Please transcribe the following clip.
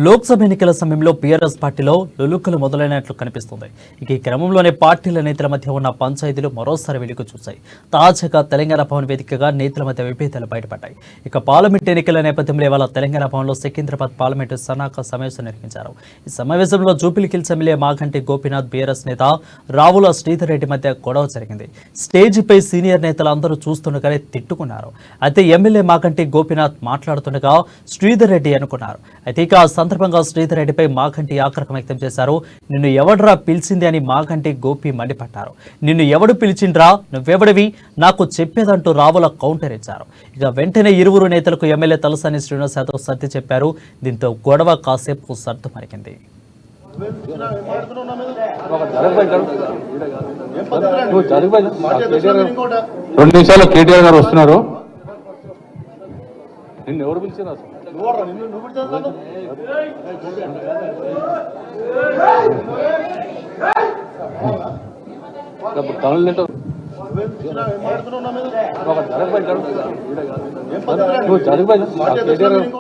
లోక్సభ ఎన్నికల సమయంలో బీఆర్ఎస్ పార్టీలో లులుకలు మొదలైనట్లు కనిపిస్తుంది. ఇక ఈ క్రమంలోనే పార్టీల నేతల మధ్య ఉన్న పంచాయతీలు మరోసారి వెలుగు చూశాయి. తాజాగా తెలంగాణ భవన్ వేదికగా నేతల మధ్య విభేదాలు బయటపడ్డాయి. ఇక పార్లమెంట్ ఎన్నికల నేపథ్యంలో ఇవాళ తెలంగాణ భవన్లో సికింద్రాబాద్ పార్లమెంటు సన్నాహక సమావేశం నిర్వహించారు. ఈ సమావేశంలో జూపిలిహిల్స్ ఎమ్మెల్యే మాగంటి గోపీనాథ్, బీఆర్ఎస్ నేత రావుల శ్రీధర్ రెడ్డి మధ్య గొడవ జరిగింది. స్టేజిపై సీనియర్ నేతలు అందరూ చూస్తుండగానే తిట్టుకున్నారు. అయితే ఎమ్మెల్యే మాగంటి గోపీనాథ్ మాట్లాడుతుండగా శ్రీధర్ రెడ్డి అనుకున్నారు. అయితే ఇక సందర్భంగా శ్రీధర్ రెడ్డిపై మాగంటి ఆగ్రహం వ్యక్తం చేశారు. నిన్ను ఎవడ్రా పిలిచింది అని మాగంటి గోపి మండిపడ్డారు. నిన్ను ఎవడు పిలిచిండ్రా, నువ్వెవడివి, నాకు చెప్పేదంటూ రావుల కౌంటర్ ఇచ్చారు. ఇక వెంటనే ఇరువురు నేతలకు ఎమ్మెల్యే తలసాని శ్రీనివాస్ యాదవ్ సర్ది చెప్పారు. దీంతో గొడవ కాసేపు సర్దు మరిగింది. రెండు నిమిషాలు కేటీఆర్ గారు వస్తున్నారు. నిన్ను ఎవరు పిలిచారు అసలు? తమిళ నువ్వు జరగబోయే